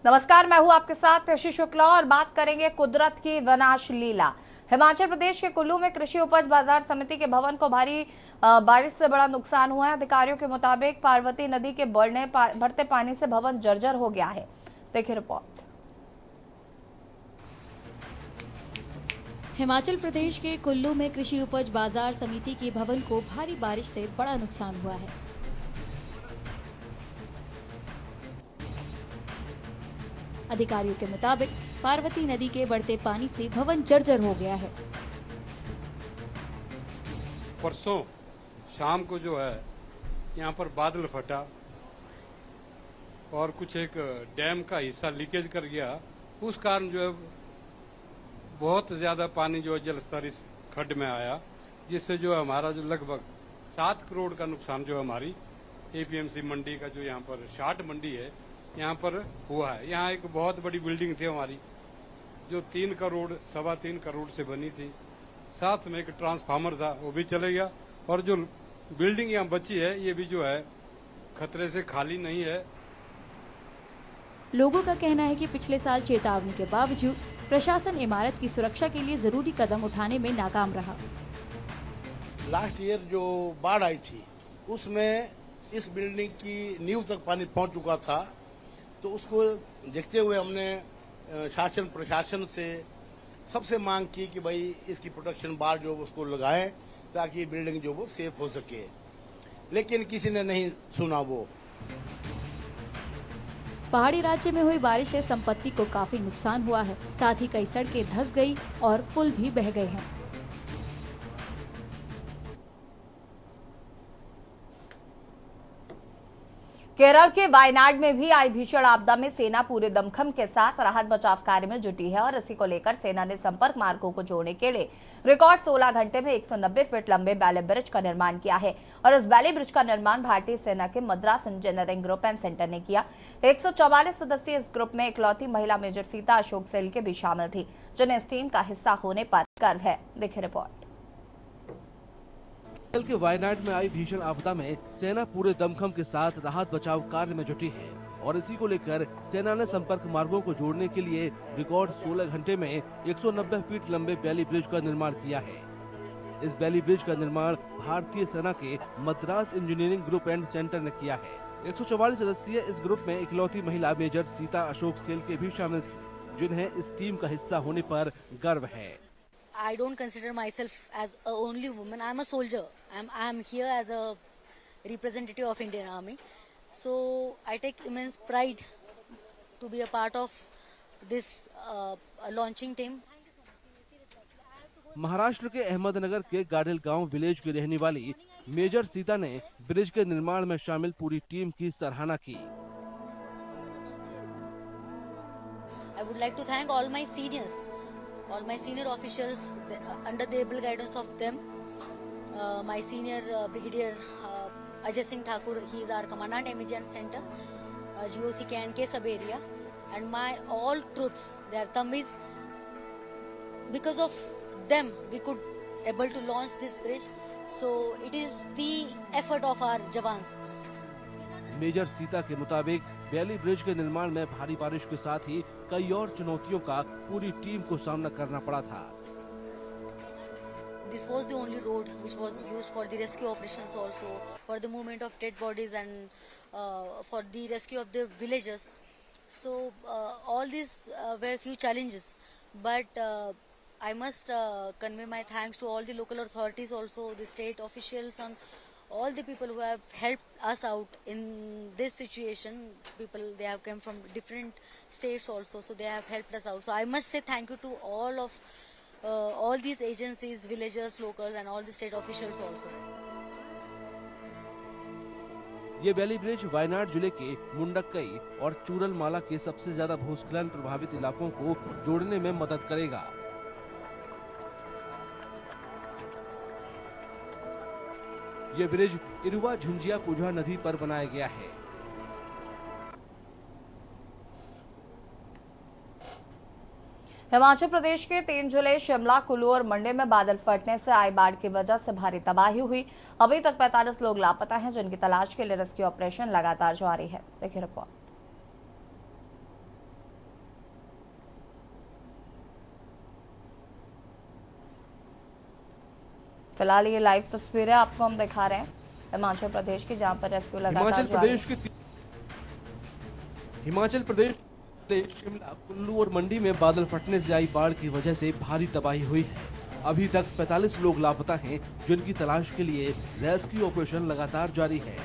नमस्कार, मैं हूं आपके साथ ऋषि शुक्ला और बात करेंगे कुदरत की विनाश लीला। हिमाचल प्रदेश के कुल्लू में कृषि उपज बाजार समिति के भवन को भारी बारिश से बड़ा नुकसान हुआ है। अधिकारियों के मुताबिक पार्वती नदी के बढ़ते पानी से भवन जर्जर हो गया है। देखिए रिपोर्ट। हिमाचल प्रदेश के कुल्लू में कृषि उपज बाजार समिति के भवन को भारी बारिश से बड़ा नुकसान हुआ है। अधिकारियों के मुताबिक पार्वती नदी के बढ़ते पानी से भवन जर्जर हो गया है। परसों शाम को जो है यहाँ पर बादल फटा और कुछ एक डैम का हिस्सा लीकेज कर गया। उस कारण जो है बहुत ज्यादा पानी जो है जल स्तर इस खड्ड में आया, जिससे जो हमारा जो लगभग 7 करोड़ का नुकसान जो हमारी एपीएमसी मंडी का जो यहाँ पर शाट मंडी है यहाँ पर हुआ है। यहाँ एक बहुत बड़ी बिल्डिंग थी हमारी जो 3 करोड़ 3.25 करोड़ से बनी थी। साथ में एक ट्रांसफार्मर था, वो भी चले गया। और जो बिल्डिंग यहाँ बची है ये भी जो है खतरे से खाली नहीं है। लोगों का कहना है कि पिछले साल चेतावनी के बावजूद प्रशासन इमारत की सुरक्षा के लिए जरूरी कदम उठाने में नाकाम रहा। लास्ट ईयर जो बाढ़ आई थी उसमें इस बिल्डिंग की नींव तक पानी पहुंच चुका था, तो उसको देखते हुए हमने शासन प्रशासन से सबसे मांग की कि भाई इसकी प्रोटेक्शन बार जो उसको लगाएं ताकि बिल्डिंग जो वो सेफ हो सके, लेकिन किसी ने नहीं सुना। वो पहाड़ी राज्य में हुई बारिश से संपत्ति को काफी नुकसान हुआ है। साथ ही कई सड़कें धंस गई और पुल भी बह गए हैं। केरल के वायनाड में भी आई भीषण आपदा में सेना पूरे दमखम के साथ राहत बचाव कार्य में जुटी है और इसी को लेकर सेना ने संपर्क मार्गों को जोड़ने के लिए रिकॉर्ड 16 घंटे में 190 फीट लंबे बैली ब्रिज का निर्माण किया है। और इस बैली ब्रिज का निर्माण भारतीय सेना के Madras engineering group and centre ने किया। 144 सदस्यीय इस ग्रुप में इकलौती महिला मेजर सीता अशोक सेल के भी शामिल थी, जिन्हें इस टीम का हिस्सा होने पर गर्व है। देखिए रिपोर्ट। केरल के वायनाड में आई भीषण आपदा में सेना पूरे दमखम के साथ राहत बचाव कार्य में जुटी है और इसी को लेकर सेना ने संपर्क मार्गों को जोड़ने के लिए रिकॉर्ड 16 घंटे में 190 फीट लंबे बैली ब्रिज का निर्माण किया है। इस बैली ब्रिज का निर्माण भारतीय सेना के Madras engineering group and centre ने किया है। 144 सदस्यीय इस ग्रुप में इकलौती महिला मेजर सीता अशोक सेल के भी शामिल थी, जिन्हें इस टीम का हिस्सा होने पर गर्व है। I don't consider myself as a only woman. I'm a soldier. I'm here as a representative of Indian Army. So I take immense pride to be a part of this launching team. Maharashtra के अहमदनगर के गाडेल गांव village की रहने वाली major Sita ने bridge के निर्माण में शामिल पूरी टीम की सराहना की। I would like to thank all my seniors. All my senior officials, under the able guidance of them, my senior Brigadier Ajay Singh Thakur, he is our commandant MEGN Center, GOC K&K sub area, and my all troops, they are Tambis. Because of them, we could able to launch this bridge. So it is the effort of our Jawans. Major Sita के मुताबिक बैली bridge के निर्माण में भारी बारिश के साथ ही कई और चुनौतियों का पूरी टीम को सामना करना पड़ा था। This was the only road which was used for the rescue operations, also for the movement of dead bodies and for the rescue of the villagers. So all these were few challenges, but I must convey my thanks to all the local authorities, also the state officials, and all the people who have helped us out in this situation. People, they have come from different states also, so they have helped us out. So I must say thank you to all these agencies, villagers, locals, and all the state officials also. ये बैली bridge Wayanad जिले के मुंडक्कई और चूरलमाला के सबसे ज्यादा भूस्खलन प्रभावित इलाकों को जोड़ने में मदद करेगा। ये ब्रिज इरुवा झुंझिया पुझा नदी पर बनाया गया है। हिमाचल प्रदेश के 3 जिले शिमला, कुल्लू और मंडी में बादल फटने से आई बाढ़ की वजह से भारी तबाही हुई। अभी तक 45 लोग लापता हैं, जिनकी तलाश के लिए रेस्क्यू ऑपरेशन लगातार जारी है। देखिए रिपोर्ट। फिलहाल ये लाइव तस्वीरें आपको हम दिखा रहे हैं हिमाचल प्रदेश की, जहां पर रेस्क्यू लगातार जारी है। हिमाचल प्रदेश शिमला, कुल्लू और मंडी में बादल फटने से आई बाढ़ की वजह से भारी तबाही हुई है। अभी तक 45 लोग लापता हैं, जिनकी तलाश के लिए रेस्क्यू ऑपरेशन लगातार जारी है।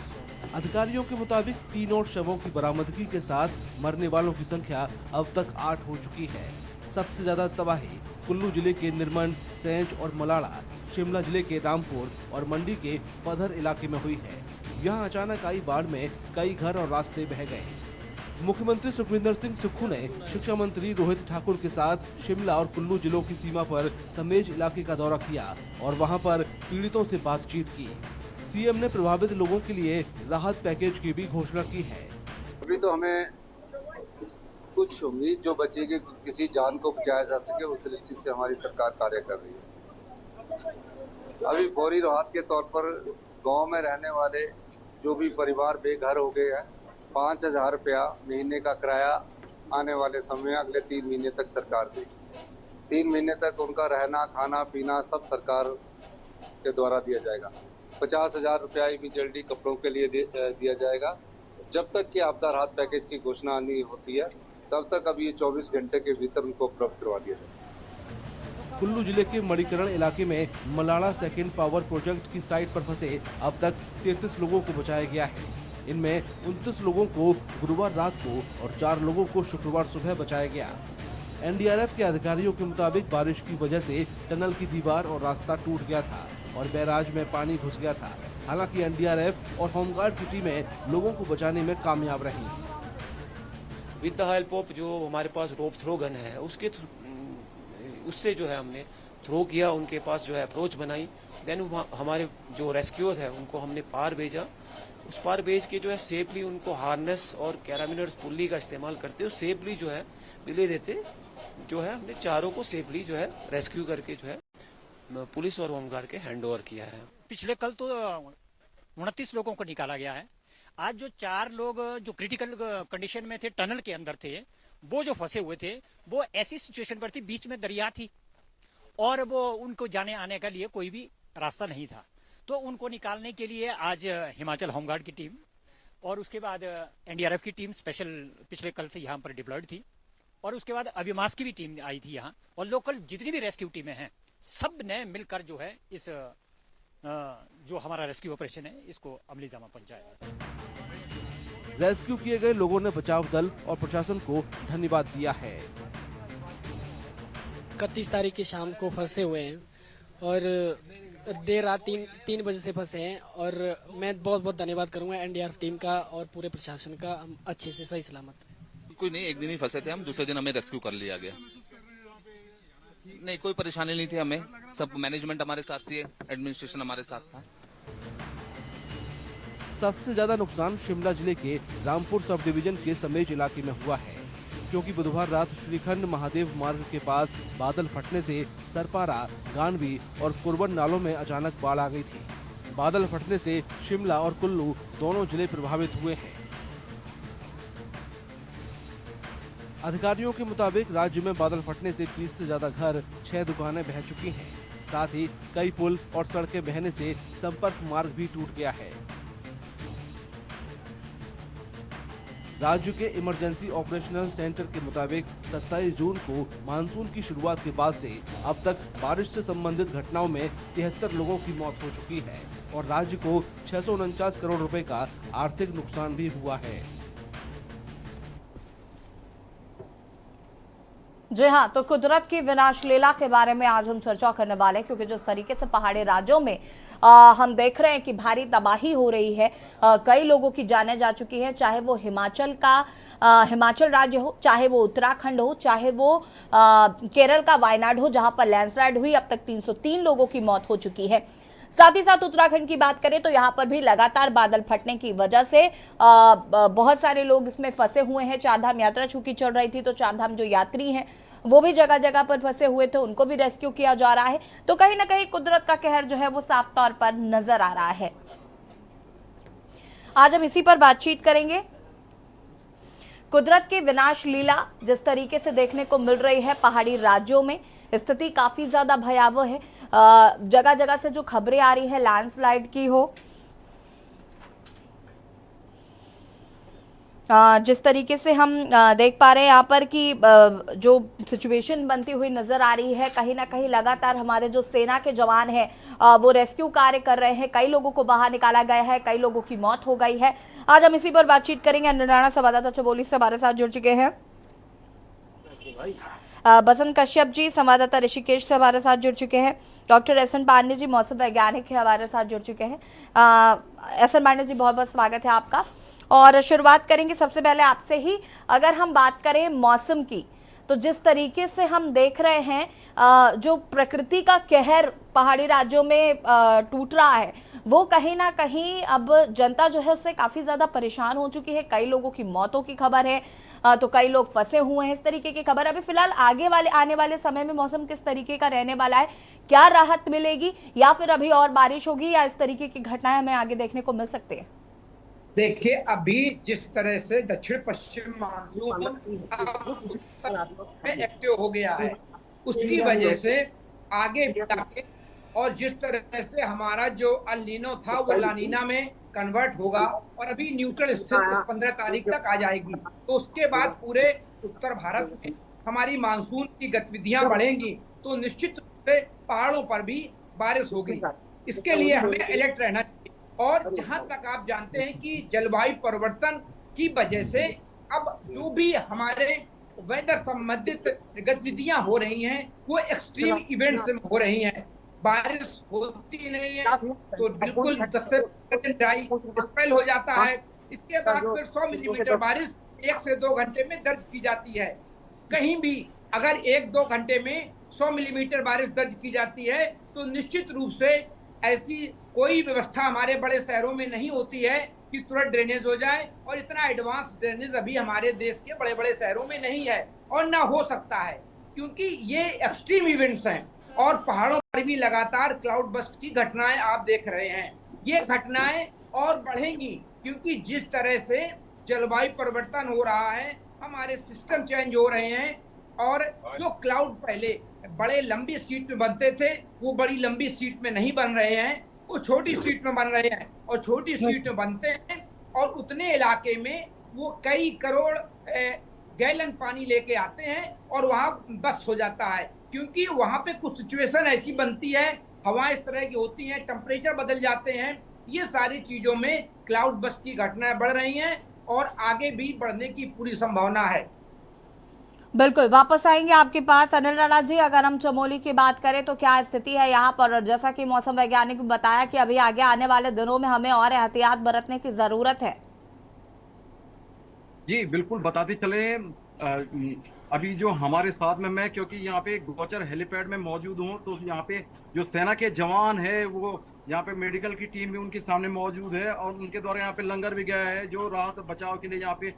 अधिकारियों के मुताबिक 3 और शवों की बरामदगी के साथ मरने वालों की संख्या अब तक 8 हो चुकी है। सबसे ज्यादा तबाही कुल्लू जिले के निरमंड, सेंच और मलाड़ा, शिमला जिले के रामपुर और मंडी के पधर इलाके में हुई है। यहाँ अचानक आई बाढ़ में कई घर और रास्ते बह गए। मुख्यमंत्री सुखविंदर सिंह सुक्खू ने शिक्षा मंत्री रोहित ठाकुर के साथ शिमला और कुल्लू जिलों की सीमा पर समेज इलाके का दौरा किया और वहां पर पीड़ितों से बातचीत की। सीएम ने प्रभावित लोगों के लिए राहत पैकेज की भी घोषणा की है। अभी तो हमें कुछ उम्मीद जो बचेगी, किसी जान को बचाया जा सके, उस दृष्टि से हमारी सरकार कार्य कर रही है। अभी फौरी राहत के तौर पर गांव में रहने वाले जो भी परिवार बेघर हो गए हैं, 5,000 रुपया महीने का किराया आने वाले समय अगले 3 महीने तक सरकार देगी। 3 महीने तक उनका रहना, खाना, पीना सब सरकार के द्वारा दिया जाएगा। 50,000 रुपया इमीडिएटली कपड़ों के लिए दिया जाएगा। जब तक कि आपदा राहत पैकेज की घोषणा नहीं होती है, तब तक अब ये 24 घंटे के भीतर उनको उपलब्ध करवा दिया जाएगा। कुल्लू जिले के मणिकरण इलाके में मलाड़ा सेकेंड पावर प्रोजेक्ट की साइट पर फंसे अब तक 33 लोगों को बचाया गया है। इनमें 29 लोगों को गुरुवार रात को और 4 लोगों को शुक्रवार सुबह बचाया गया। एनडीआरएफ के अधिकारियों के मुताबिक बारिश की वजह से टनल की दीवार और रास्ता टूट गया था और बैराज में पानी घुस गया था। हालांकि एनडीआरएफ और होमगार्ड की टीमें लोगों को बचाने में कामयाब रही। विद द हेल्प ऑफ जो हमारे पास रोप थ्रो गन है, उससे जो है हमने थ्रो किया, उनके पास जो है अप्रोच बनाई। देन हमारे जो रेस्क्यूअर है उनको हमने पार भेजा। उस पार भेज के जो है सेफली उनको हार्नेस और कैराबिनर्स पुल्ली का इस्तेमाल करते हुए सेफली जो है मिले देते जो है हमने चारों को सेफली जो है रेस्क्यू करके जो है पुलिस और होमगार्ड के हैंड ओवर किया है। पिछले कल तो 29 लोगों को निकाला गया है। आज जो 4 लोग जो क्रिटिकल कंडीशन में थे, टनल के अंदर थे, वो जो फंसे हुए थे, वो ऐसी सिचुएशन पर थी, बीच में दरिया थी और वो उनको जाने आने के लिए कोई भी रास्ता नहीं था। तो उनको निकालने के लिए आज हिमाचल होमगार्ड की टीम और उसके बाद एनडीआरएफ की टीम स्पेशल पिछले कल से यहाँ पर डिप्लॉयड थी और उसके बाद अभिमास की भी टीम आई थी यहाँ, और लोकल जितनी भी रेस्क्यू टीमें हैं सब ने मिलकर जो है इस जो हमारा रेस्क्यू ऑपरेशन है इसको अमली जामा पहुंचाया। रेस्क्यू किए गए लोगों ने बचाव दल और प्रशासन को धन्यवाद दिया है। 31 तारीख की शाम को फंसे हुए हैं और देर रात 3 बजे से फंसे हैं और मैं बहुत बहुत धन्यवाद करूंगा एनडीआरएफ टीम का और पूरे प्रशासन का। हम अच्छे से सही सलामत है। कोई नहीं, एक दिन ही फंसे थे हम, दूसरे दिन हमें रेस्क्यू कर लिया गया। नहीं, कोई परेशानी नहीं थी हमें, सब मैनेजमेंट हमारे साथ थी, एडमिनिस्ट्रेशन हमारे साथ था। सबसे ज्यादा नुकसान शिमला जिले के रामपुर सब डिवीजन के समेज इलाके में हुआ है, क्योंकि बुधवार रात श्रीखंड महादेव मार्ग के पास बादल फटने से सरपारा, गानवी और कुरवन नालों में अचानक बाढ़ आ गई थी। बादल फटने से शिमला और कुल्लू दोनों जिले प्रभावित हुए हैं। अधिकारियों के मुताबिक राज्य में बादल फटने से 30 से ज्यादा घर, 6 दुकानें बह चुकी हैं। साथ ही कई पुल और सड़कें बहने से संपर्क मार्ग भी टूट गया है। राज्य के इमरजेंसी ऑपरेशनल सेंटर के मुताबिक 27 जून को मानसून की शुरुआत के बाद से अब तक बारिश से संबंधित घटनाओं में 73 लोगों की मौत हो चुकी है और राज्य को 649 करोड़ रुपए का आर्थिक नुकसान भी हुआ है। जी हाँ, तो कुदरत की विनाश लीला के बारे में आज हम चर्चा करने वाले हैं, क्योंकि जिस तरीके से पहाड़ी राज्यों में हम देख रहे हैं कि भारी तबाही हो रही है, कई लोगों की जानें जा चुकी है, चाहे वो हिमाचल राज्य हो, चाहे वो उत्तराखंड हो, चाहे वो केरल का वायनाड हो जहां पर लैंडस्लाइड हुई, अब तक 303 लोगों की मौत हो चुकी है। साथ ही साथ उत्तराखंड की बात करें तो यहाँ पर भी लगातार बादल फटने की वजह से बहुत सारे लोग इसमें फंसे हुए हैं। चारधाम यात्रा चूंकि चल रही थी तो चारधाम जो यात्री हैं वो भी जगह जगह पर फंसे हुए थे, उनको भी रेस्क्यू किया जा रहा है। तो कहीं ना कहीं कुदरत का कहर जो है वो साफ तौर पर नजर आ रहा है। आज हम इसी पर बातचीत करेंगे। कुदरत की विनाश लीला जिस तरीके से देखने को मिल रही है पहाड़ी राज्यों में, स्थिति काफी ज्यादा भयावह है। जगह जगह से जो खबरें आ रही है लैंडस्लाइड की हो, जिस तरीके से हम देख पा रहे हैं यहाँ पर कि जो सिचुएशन बनती हुई नजर आ रही है, कहीं ना कहीं लगातार हमारे जो सेना के जवान हैं वो रेस्क्यू कार्य कर रहे हैं। कई लोगों को बाहर निकाला गया है, कई लोगों की मौत हो गई है। आज हम इसी पर बातचीत करेंगे। अनुराणा संवाददाता चमोली से हमारे साथ जुड़ चुके हैं। बसंत कश्यप जी संवाददाता ऋषिकेश से हमारे साथ जुड़ चुके हैं। Doctor SN. पांडे जी मौसम वैज्ञानिक है, हमारे साथ जुड़ चुके हैं। एस.एन. पांडे जी, बहुत बहुत स्वागत है आपका। और शुरुआत करेंगे सबसे पहले आपसे ही। अगर हम बात करें मौसम की, तो जिस तरीके से हम देख रहे हैं जो प्रकृति का कहर पहाड़ी राज्यों में टूट रहा है, वो कहीं ना कहीं अब जनता जो है उससे काफी ज्यादा परेशान हो चुकी है। कई लोगों की मौतों की खबर है, तो कई लोग फंसे हुए हैं, इस तरीके की खबर। अभी फिलहाल आने वाले समय में मौसम किस तरीके का रहने वाला है? क्या राहत मिलेगी, या फिर अभी और बारिश होगी, या इस तरीके की घटनाएं हमें आगे देखने को मिल सकती है? देखिए, अभी जिस तरह से दक्षिण पश्चिम मानसून में एक्टिव हो गया है, उसकी वजह से आगे जाके और जिस तरह से हमारा जो अल नीनो था वो लानीना में कन्वर्ट होगा और अभी न्यूट्रल स्थिति 15 तारीख तक आ जाएगी, तो उसके बाद पूरे उत्तर भारत में हमारी मानसून की गतिविधियां बढ़ेंगी, तो निश्चित रूप से पहाड़ों पर भी बारिश होगी। इसके लिए हमें अलर्ट रहना चाहिए। और जहां तक आप जानते हैं कि जलवायु परिवर्तन की वजह से अब जो भी हमारे वेदर संबंधित गतिविधियां हो रही हैं वो एक्सट्रीम इवेंट्स हो रही हैं। बारिश होती नहीं है तो बिल्कुल 10 से 15 दिन ड्राई स्पेल हो जाता है। इसके बाद फिर 100 मिलीमीटर बारिश 1 से 2 घंटे में दर्ज की जाती है। कहीं भी अगर 1-2 घंटे में 100 मिलीमीटर बारिश दर्ज की जाती है तो निश्चित रूप से ऐसी कोई व्यवस्था हमारे बड़े शहरों में नहीं होती है कि तुरंत ड्रेनेज हो जाए, और इतना एडवांस ड्रेनेज अभी हमारे देश के बड़े बड़े शहरों में नहीं है और ना हो सकता है, क्योंकि ये एक्सट्रीम इवेंट्स हैं। और पहाड़ों पर भी लगातार क्लाउड बस्ट की घटनाएं आप देख रहे हैं। ये घटनाएं और बढ़ेंगी क्योंकि जिस तरह से जलवायु परिवर्तन हो रहा है, हमारे सिस्टम चेंज हो रहे हैं, और जो क्लाउड पहले बड़े लंबी शीट में बनते थे वो बड़ी लंबी शीट में नहीं बन रहे हैं, वो छोटी शीट में बन रहे हैं। और छोटी शीट में बनते हैं और उतने इलाके में वो कई करोड़ गैलन पानी लेके आते हैं और वहां बस्ट हो जाता है, क्योंकि वहां पे कुछ सिचुएशन ऐसी बनती है, हवाएं इस तरह की होती हैं, टेम्परेचर बदल जाते हैं। ये सारी चीजों में क्लाउड बस्ट की घटनाएं बढ़ रही हैं और आगे भी बढ़ने की पूरी संभावना है। बिल्कुल, वापस आएंगे आपके पास। अनिल राणा जी, अगर हम चमोली की बात करें तो क्या स्थिति है यहाँ पर? और जैसा कि मौसम वैज्ञानिक ने बताया कि अभी आगे आने वाले दिनों में हमें और एहतियात बरतने की जरूरत है। जी बिल्कुल, बताते चले। अभी जो हमारे साथ में, मैं क्योंकि यहाँ पे गोचर हेलीपैड में मौजूद हूँ, तो यहाँ पे जो सेना के जवान है वो यहाँ पे मेडिकल की टीम भी उनके सामने मौजूद है, और उनके द्वारा यहाँ पे लंगर भी गया है जो राहत बचाव के लिए यहाँ पे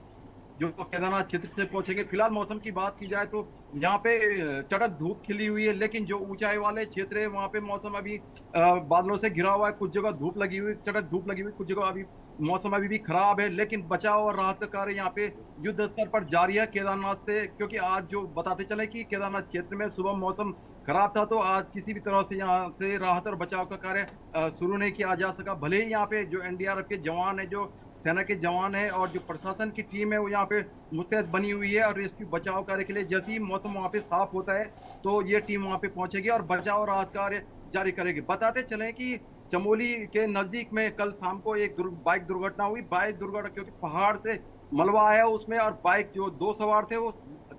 जो केदारनाथ क्षेत्र से पहुंचेंगे। फिलहाल मौसम की बात की जाए तो यहाँ पे चटक धूप खिली हुई है, लेकिन जो ऊंचाई वाले क्षेत्र है वहाँ पे मौसम अभी बादलों से घिरा हुआ है। कुछ जगह धूप लगी हुई, चटक धूप लगी हुई, कुछ जगह अभी मौसम अभी भी खराब है, लेकिन बचाव और राहत का कार्य यहाँ पे युद्ध स्तर पर जारी है केदारनाथ से। क्योंकि आज जो बताते चले कि केदारनाथ क्षेत्र में सुबह मौसम खराब था, तो आज किसी भी तरह से यहाँ से राहत और बचाव का कार्य शुरू नहीं किया जा सका। भले ही यहाँ पे जो एनडीआरएफ के जवान है, जो सेना के जवान है और जो प्रशासन की टीम है वो यहाँ पे मुस्तैद बनी हुई है, और रेस्क्यू बचाव कार्य के लिए जैसे ही मौसम वहाँ पे साफ होता है तो ये टीम वहाँ पे पहुंचेगी और बचाव और राहत कार्य जारी करेगी। बताते चले कि चमोली के नजदीक में कल शाम को एक बाइक दुर्घटना हुई। बाइक दुर्घटना क्योंकि पहाड़ से मलबा आया उसमें, और बाइक जो 2 सवार थे वो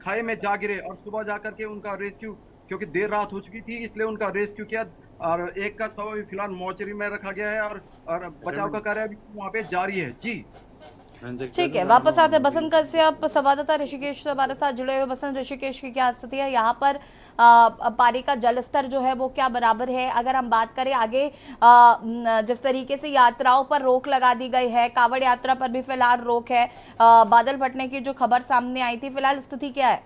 खाई में जा गिरे, और सुबह जाकर के उनका रेस्क्यू, क्योंकि देर रात हो चुकी थी इसलिए उनका रेस्क्यू किया, और एक का शव फिलहाल मोर्चरी में रखा गया है, और बचाव का कार्य अभी वहाँ पे जारी है। जी ठीक है, वापस आते हैं बसंत कश्यप, संवाददाता ऋषिकेश से हमारे साथ जुड़े हुए। बसंत, ऋषिकेश की क्या स्थिति है यहाँ पर? पानी का जल स्तर जो है वो क्या बराबर है? अगर हम बात करें आगे जिस तरीके से यात्राओं पर रोक लगा दी गई है, कांवड़ यात्रा पर भी फिलहाल रोक है, बादल फटने की जो खबर सामने आई थी, फिलहाल स्थिति क्या है?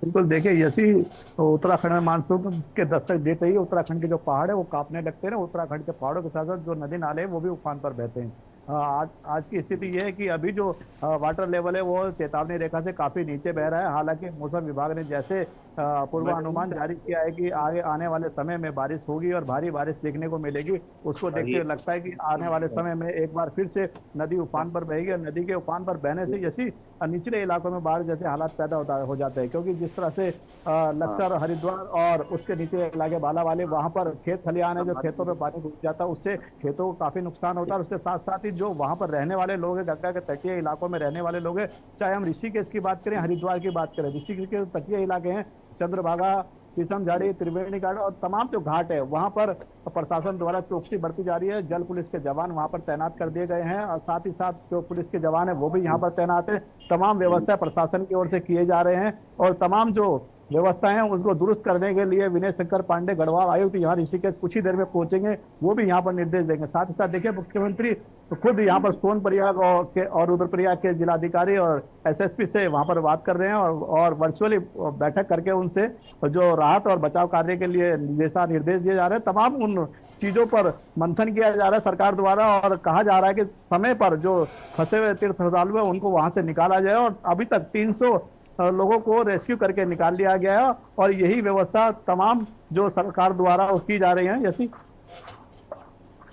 बिल्कुल, देखिए यसी उत्तराखंड में मानसून के दस्तक देते ही उत्तराखंड के जो पहाड़ है वो कांपने लगते हैं। उत्तराखंड के पहाड़ों के साथ साथ जो नदी नाले हैं वो भी उफान पर बहते हैं। आज की स्थिति ये है कि अभी जो वाटर लेवल है वो चेतावनी रेखा से काफी नीचे बह रहा है। हालांकि मौसम विभाग ने जैसे पूर्वानुमान जारी किया है कि आगे आने वाले समय में बारिश होगी और भारी बारिश देखने को मिलेगी, उसको देखते हुए लगता है कि आने वाले समय में एक बार फिर से नदी उफान पर बहेगी और नदी के उफान पर बहने से जैसी निचले इलाकों में बाढ़ जैसे हालात पैदा हो जाते हैं। क्योंकि जिस तरह से लक्सर, हरिद्वार और उसके नीचे इलाके बाला वाले, वहां पर खेत खलिहान है, जो खेतों में पानी घुस जाता है, उससे खेतों को काफी नुकसान होता है। और उसके साथ साथ ही जो वहां पर रहने वाले लोग हैं, गंगा के तटीय इलाकों में रहने वाले लोग हैं, चाहे हम ऋषिकेश की बात करें, हरिद्वार की बात करें, ऋषिकेश के तटीय इलाके हैं, चंद्रभागा, शीशम झाड़ी, त्रिवेणी घाट और तमाम जो घाट है, वहां पर प्रशासन द्वारा चौकसी बढ़ती जा रही है। जल पुलिस के जवान वहां पर तैनात कर दिए गए हैं और साथ ही साथ जो पुलिस के जवान है वो भी यहाँ पर तैनात है। तमाम व्यवस्था प्रशासन की ओर से किए जा रहे हैं और तमाम जो व्यवस्थाएं हैं उसको दुरुस्त करने के लिए विनय शंकर पांडे, गढ़वाल आयुक्त, यहाँ ऋषिकेश कुछ ही देर में पहुंचेंगे, वो भी यहाँ पर निर्देश देंगे। साथ ही साथ देखिए, मुख्यमंत्री तो खुद यहाँ पर सोनप्रयाग और रुद्रप्रयाग के जिलाधिकारी और एसएसपी से वहां पर बात कर रहे हैं और वर्चुअली बैठक करके उनसे जो राहत और बचाव कार्य के लिए निर्देश दिए जा रहे हैं। तमाम उन चीजों पर मंथन किया जा रहा है सरकार द्वारा और कहा जा रहा है कि समय पर जो फंसे हुए तीर्थ श्रद्धालु है उनको वहां से निकाला जाए। और अभी तक 300 लोगों को रेस्क्यू करके निकाल लिया गया है और यही व्यवस्था तमाम जो सरकार द्वारा की जा रही है। जैसी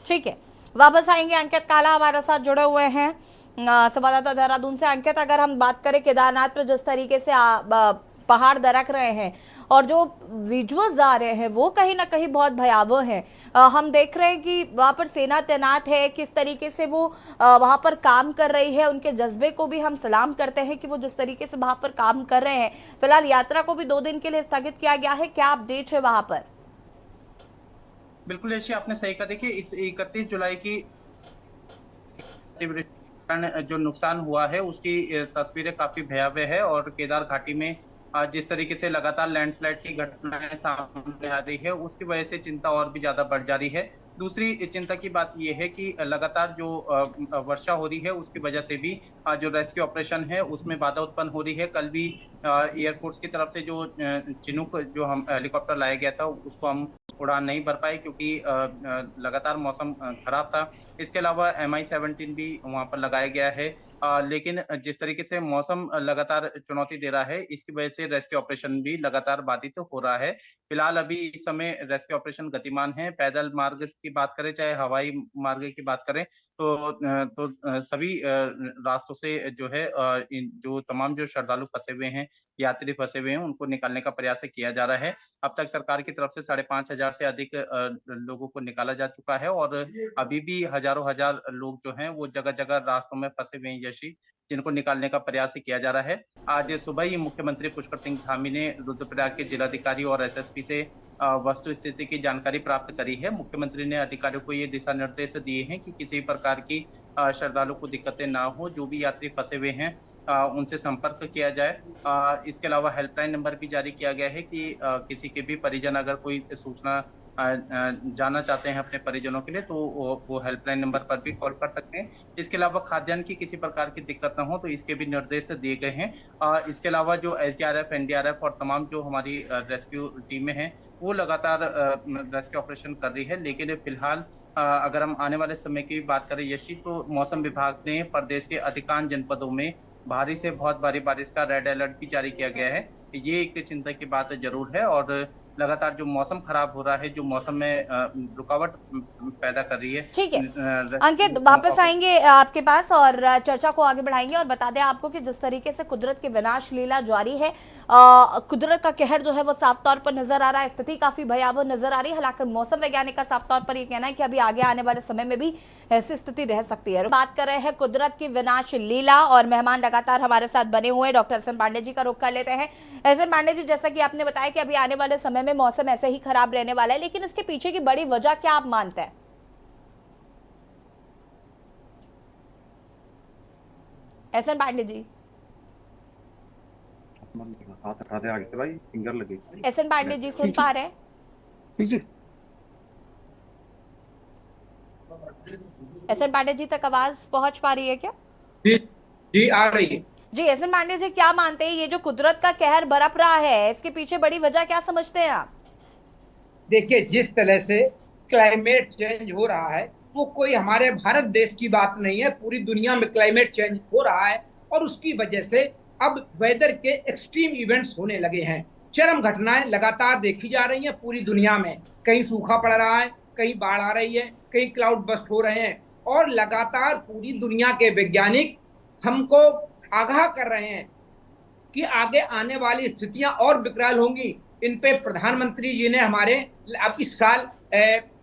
ठीक है, वापस आएंगे। अंकित काला हमारे साथ जुड़े हुए हैं संवाददाता देहरादून से। अंकित, अगर हम बात करें केदारनाथ पर जिस तरीके से पहाड़ दरक रहे हैं और जो विजुअल्स आ रहे हैं वो कहीं ना कहीं बहुत भयावह हैं। हम देख रहे हैं कि वहाँ पर सेना तैनात है, किस तरीके से वो वहाँ पर काम कर रही है। उनके जज्बे को भी हम सलाम करते हैं कि वो जिस तरीके से वहाँ पर काम कर रहे हैं। फिलहाल यात्रा को भी 2 दिन के लिए स्थगित किया गया है, क्या अपडेट है वहाँ पर? बिल्कुल ऐसे आपने सही कहा। देखिए, 31 जुलाई की जो नुकसान हुआ है उसकी तस्वीरें काफी भयावह है और केदार घाटी में जिस तरीके से लगातार लैंडस्लाइड की घटनाएं सामने आ रही है उसकी वजह से चिंता और भी ज्यादा बढ़ जा रही है। दूसरी चिंता की बात यह है कि लगातार जो वर्षा हो रही है उसकी वजह से भी जो रेस्क्यू ऑपरेशन है उसमें बाधा उत्पन्न हो रही है। कल भी एयरफोर्स की तरफ से जो चिनूक जो हम हेलीकॉप्टर लाया गया था उसको हम उड़ान नहीं भर पाए क्योंकि लगातार मौसम खराब था। इसके अलावा MI-17 भी वहां पर लगाया गया है। लेकिन जिस तरीके से मौसम लगातार चुनौती दे रहा है इसकी वजह से रेस्क्यू ऑपरेशन भी लगातार बाधित हो रहा है। फिलहाल अभी इस समय रेस्क्यू ऑपरेशन गतिमान है। पैदल मार्ग की बात करें चाहे हवाई मार्ग की बात करें तो सभी रास्तों से जो है जो तमाम जो श्रद्धालु फंसे हुए हैं, यात्री फंसे हुए हैं, उनको निकालने का प्रयास किया जा रहा है। अब तक सरकार की तरफ से 5,500 से अधिक लोगों को निकाला जा चुका है और अभी भी हजारों हजार लोग जो हैं वो जगह जगह रास्तों में फंसे हुए हैं यशी, जिनको निकालने का प्रयास किया जा रहा है। आज सुबह ही मुख्यमंत्री पुष्कर सिंह धामी ने रुद्रप्रयाग के जिलाधिकारी और एसएसपी से वस्तु स्थिति की जानकारी प्राप्त करी है। मुख्यमंत्री ने अधिकारियों को ये दिशा निर्देश दिए हैं कि किसी प्रकार की श्रद्धालु को दिक्कतें ना हो, जो भी यात्री फंसे हुए हैं उनसे संपर्क किया जाए। इसके अलावा हेल्पलाइन नंबर भी जारी किया गया है कि किसी के भी परिजन अगर कोई सूचना जानना चाहते हैं अपने परिजनों के लिए तो वो हेल्पलाइन नंबर पर भी कॉल कर सकते हैं। इसके अलावा खाद्यान्न की किसी प्रकार की दिक्कत न हो तो इसके भी निर्देश दिए गए हैं। इसके अलावा जो SDRF, NDRF और तमाम जो हमारी रेस्क्यू टीमें हैं वो लगातार रेस्क्यू ऑपरेशन कर रही है। लेकिन फिलहाल अगर हम आने वाले समय की बात करें यशी, तो मौसम विभाग ने प्रदेश के अधिकांश जनपदों में भारी से बहुत भारी बारिश का रेड अलर्ट भी जारी किया गया है। ये एक चिंता की बात जरूर है और लगातार जो मौसम खराब हो रहा है, जो मौसम में रुकावट पैदा कर रही है। ठीक है अंकित, वापस आएंगे आपके पास और चर्चा को आगे बढ़ाएंगे और बता दें आपको कि जिस तरीके से कुदरत की विनाश लीला जारी है, कुदरत का कहर जो है वो साफ तौर पर नजर आ रहा है। स्थिति काफी भयावह नजर आ रही है। हालांकि मौसम वैज्ञानिक का साफ तौर पर यह कहना है कि अभी आगे आने वाले समय में भी ऐसी स्थिति रह सकती है। बात कर रहे हैं कुदरत की विनाश लीला और मेहमान लगातार हमारे साथ बने हुए डॉक्टर एहसन पांडे जी का रुख कर लेते हैं। एहसन पांडे जी, जैसा कि आपने बताया कि अभी आने वाले समय में मौसम ऐसे ही खराब रहने वाला है, लेकिन इसके पीछे की बड़ी वजह क्या आप मानते हैं? एहसन पांडे जी, आगे से भाई फिंगर लगी। एहसन पांडे जी सुन पा रहे हैं? एहसन पांडे जी तक आवाज पहुंच पा रही है क्या? जी आ रही है जी। एहसन पांडे जी, क्या मानते हैं ये जो कुदरत का कहर बरप रहा है इसके पीछे बड़ी वजह क्या समझते हैं आप? देखिए, जिस तरह से क्लाइमेट चेंज हो रहा है वो कोई हमारे भारत देश की बात नहीं है, पूरी दुनिया में क्लाइमेट चेंज हो रहा है और उसकी वजह से अब वेदर के एक्सट्रीम इवेंट्स होने लगे हैं। चरम घटनाएं लगातार देखी जा रही हैं पूरी दुनिया में, कहीं सूखा पड़ रहा है, कहीं बाढ़ आ रही है, कहीं क्लाउड बस्ट हो रहे हैं और लगातार पूरी दुनिया के वैज्ञानिक हमको आगाह कर रहे हैं कि आगे आने वाली स्थितियां और विकराल होंगी। इन पे प्रधानमंत्री जी ने हमारे अब इस साल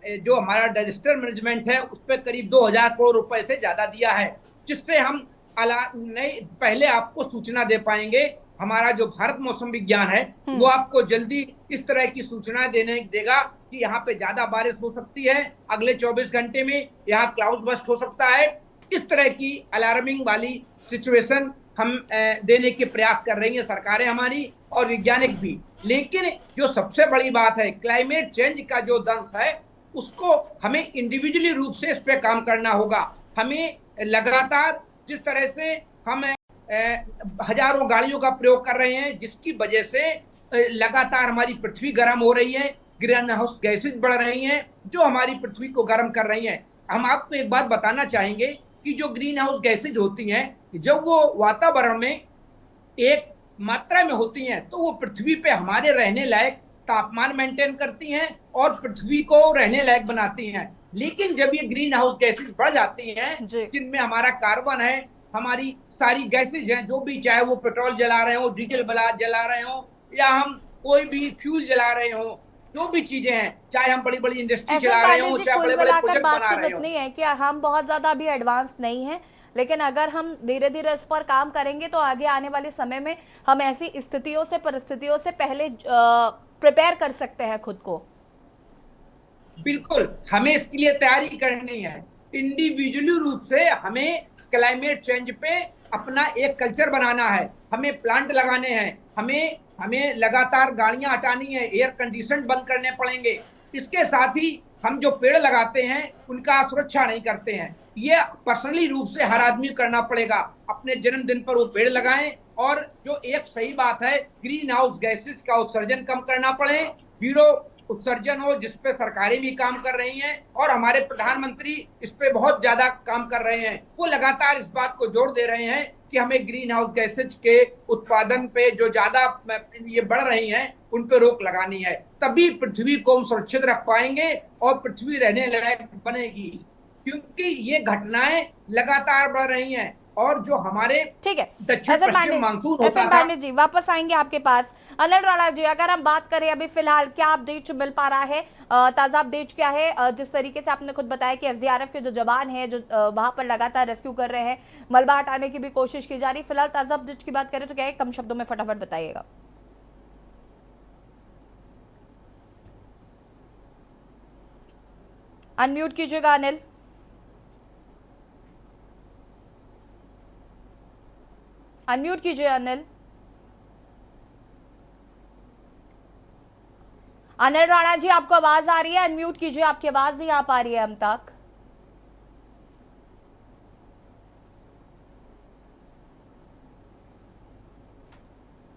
जो हमारा डिजास्टर मैनेजमेंट है उस पर करीब 2000 करोड़ रुपए से ज्यादा दिया है, जिससे हम पहले आपको सूचना दे पाएंगे। हमारा जो भारत मौसम विज्ञान है वो आपको जल्दी इस तरह की सूचना देगा कि यहाँ पे ज्यादा बारिश हो सकती है, अगले 24 घंटे में यहाँ क्लाउड बस्ट हो सकता है। इस तरह की अलार्मिंग वाली सिचुएशन हम देने के प्रयास कर रही है सरकारें हमारी और वैज्ञानिक भी। लेकिन जो सबसे बड़ी बात है, क्लाइमेट चेंज का जो दंश है उसको हमें इंडिविजुअली रूप से इस पे काम करना होगा। हमें लगातार जिस तरह से हम हजारों गाड़ियों का प्रयोग कर रहे हैं, जिसकी वजह से लगातार हमारी पृथ्वी गर्म हो रही है, ग्रीन हाउस गैसेज बढ़ रही हैं जो हमारी पृथ्वी को गर्म कर रही हैं। हम आपको एक बात बताना चाहेंगे कि जो ग्रीन हाउस गैसेज होती हैं, जब वो वातावरण में एक मात्रा में होती हैं तो वो पृथ्वी पे हमारे रहने लायक तापमान मेंटेन करती हैं और पृथ्वी को रहने लायक बनाती हैं। लेकिन जब ये ग्रीन हाउस गैसेज बढ़ जाती हैं, जिनमें हमारा कार्बन है, हमारी सारी गैसेज हैं, जो भी, चाहे वो पेट्रोल जला रहे हो, डीजल जला रहे हो या हम कोई भी फ्यूल जला रहे हो, जो भी चीजें हैं, चाहे हम बड़ी बड़ी इंडस्ट्री चला रहे हो, चाहे बड़े बड़े प्रोजेक्ट बना रहे हो। इतनी है कि हम बहुत ज्यादा अभी एडवांस नहीं है, लेकिन अगर हम धीरे धीरे इस पर काम करेंगे तो आगे आने वाले समय में हम ऐसी स्थितियों से, परिस्थितियों से पहले प्रिपेयर कर सकते हैं खुद को। बिल्कुल, हमें इसके लिए तैयारी करनी है। इंडिविजुअली रूप से हमें क्लाइमेट चेंज पे अपना एक कल्चर बनाना है, हमें प्लांट लगाने हैं, हमें लगातार गाड़ियां हटानी है, एयर कंडीशन बंद करने पड़ेंगे। इसके साथ ही हम जो पेड़ लगाते हैं उनका सुरक्षा नहीं करते हैं, ये पर्सनली रूप से हर आदमी करना पड़ेगा। अपने जन्मदिन पर वो पेड़ लगाएं और जो एक सही बात है, ग्रीन हाउस गैसेज का उत्सर्जन कम करना पड़े, जीरो उत्सर्जन हो, जिस पे सरकारें भी काम कर रही हैं और हमारे प्रधानमंत्री इस पे बहुत ज्यादा काम कर रहे हैं। वो लगातार इस बात को जोर दे रहे हैं कि हमें ग्रीन हाउस गैसेज के उत्पादन पे जो ज्यादा ये बढ़ रही हैं उन पे रोक लगानी है, तभी पृथ्वी को हम सुरक्षित रख पाएंगे और पृथ्वी रहने लायक बनेगी। क्योंकि ये घटनाएं लगातार बढ़ रही हैं और जो हमारे ठीक है, दक्षिण पश्चिम मानसून होता था। पांडे जी वापस आएंगे आपके पास। अनिल राणा जी, अगर हम बात करें अभी फिलहाल क्या अपडेट मिल पा रहा है, ताजा अपडेट क्या है? जिस तरीके से आपने खुद बताया कि एसडीआरएफ के जो जवान हैं जो वहां पर लगातार रेस्क्यू कर रहे हैं, मलबा हटाने की भी कोशिश की जा रही है, फिलहाल ताजा अपडेट की बात करें तो क्या है, कम शब्दों में फटाफट बताइएगा। अनम्यूट कीजिएगा अनिल। अनम्यूट कीजिए अनिल। अनिल राणा जी, आपको आवाज आ रही है? अनम्यूट कीजिए, आपकी आवाज नहीं आ पा रही है हम तक।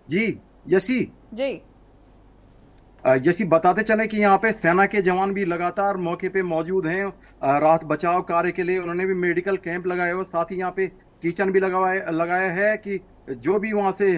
जी यसी जी यसी बताते चले कि यहाँ पे सेना के जवान भी लगातार मौके पे मौजूद हैं राहत बचाव कार्य के लिए। उन्होंने भी मेडिकल कैंप लगाए हुए, साथ ही यहाँ पे किचन भी लगाया है कि जो भी वहां से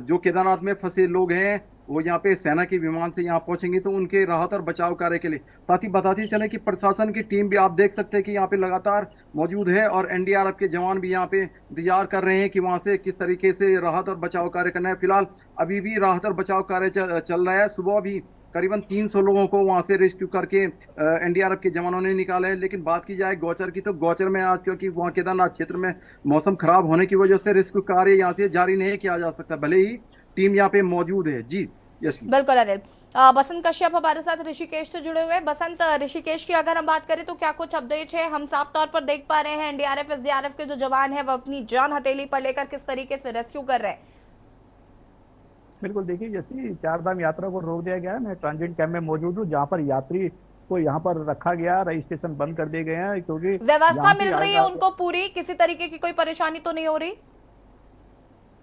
जो केदारनाथ में फंसे लोग हैं वो यहाँ पे सेना के विमान से यहाँ पहुंचेंगे तो उनके राहत और बचाव कार्य के लिए। साथ ही बताते चले कि प्रशासन की टीम भी आप देख सकते हैं कि यहाँ पे लगातार मौजूद है और एनडीआरएफ के जवान भी यहाँ पे इंतजार कर रहे हैं कि वहां से किस तरीके से राहत और बचाव कार्य करना है। फिलहाल अभी भी राहत और बचाव कार्य चल रहा है। सुबह भी करीबन 300 लोगों को वहां से रेस्क्यू करके एनडीआरएफ के जवानों ने निकाला है। लेकिन बात की जाए गौचर की, तो गौचर में आज क्योंकि वहां केदारनाथ क्षेत्र में मौसम खराब होने की वजह से रेस्क्यू कार्य यहाँ से जारी नहीं किया जा सकता, भले ही टीम यहाँ पे मौजूद है। जी यस बिल्कुल अनिल। बसंत कश्यप हमारे साथ ऋषिकेश से जुड़े हुए। बसंत, ऋषिकेश की अगर हम बात करें तो क्या कुछ अपडेट है? हम साफ तौर पर देख पा रहे हैं एनडीआरएफ एसडीआरएफ के जो जवान है वो अपनी जान हथेली पर लेकर किस तरीके से रेस्क्यू कर रहे हैं। बिल्कुल, देखिए जैसे चारधाम यात्रा को रोक दिया गया है, मैं ट्रांजिट कैंप में मौजूद हूँ जहाँ पर यात्री को यहाँ पर रखा गया, रजिस्ट्रेशन बंद कर दिए गए हैं क्योंकि व्यवस्था मिल रही है उनको पूरी, किसी तरीके की कोई परेशानी तो नहीं हो रही?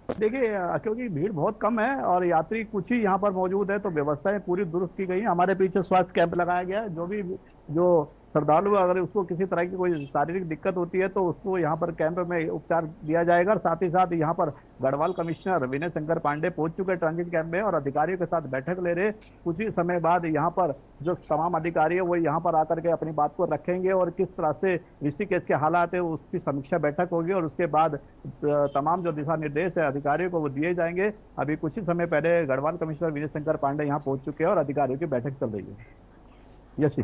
देखिए क्योंकि भीड़ बहुत कम है और यात्री कुछ ही यहाँ पर मौजूद है तो व्यवस्थाएं पूरी दुरुस्त की गई हैं। हमारे पीछे स्वास्थ्य कैंप लगाया गया है, जो भी जो श्रद्धालु अगर उसको किसी तरह की कोई शारीरिक दिक्कत होती है तो उसको यहाँ पर कैंप में उपचार दिया जाएगा। और साथ ही साथ यहाँ पर गढ़वाल कमिश्नर विनय शंकर पांडे पहुंच चुके ट्रांजिट कैंप में और अधिकारियों के साथ बैठक ले रहे। कुछ ही समय बाद यहाँ पर जो तमाम अधिकारी है वो यहाँ पर आकर के अपनी बात को रखेंगे और किस तरह से ऋषिकेश के हालात है उसकी समीक्षा बैठक होगी और उसके बाद तमाम जो दिशा निर्देश है अधिकारियों को वो दिए जाएंगे। अभी कुछ ही समय पहले गढ़वाल कमिश्नर विनय शंकर पांडे यहाँ पहुंच चुके हैं और अधिकारियों की बैठक चल रही है। यस,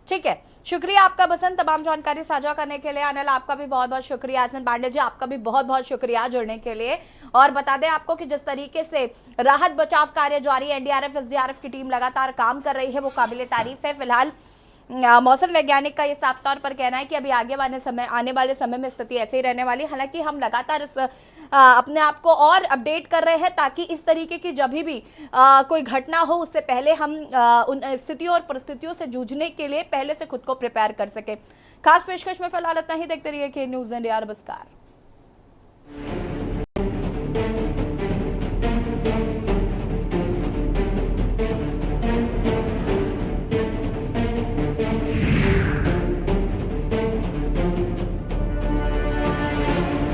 ठीक है, शुक्रिया आपका बसंत तमाम जानकारी साझा करने के लिए। अनिल आपका भी बहुत बहुत शुक्रिया। एहसन पांडे जी आपका भी बहुत बहुत शुक्रिया जुड़ने के लिए। और बता दें आपको कि जिस तरीके से राहत बचाव कार्य जारी है, एनडीआरएफ एसडीआरएफ की टीम लगातार काम कर रही है, वो काबिले तारीफ है। फिलहाल मौसम वैज्ञानिक का ये साफ तौर पर कहना है कि अभी आने वाले समय में स्थिति ऐसे ही रहने वाली है। हालांकि हम लगातार इस अपने आप को और अपडेट कर रहे हैं ताकि इस तरीके की जब भी कोई घटना हो उससे पहले हम उन स्थितियों और परिस्थितियों से जूझने के लिए पहले से खुद को प्रिपेयर कर सके। खास पेशकश में फिलहाल इतना ही। देखते रहिए के न्यूज़ इंडिया नमस्कार।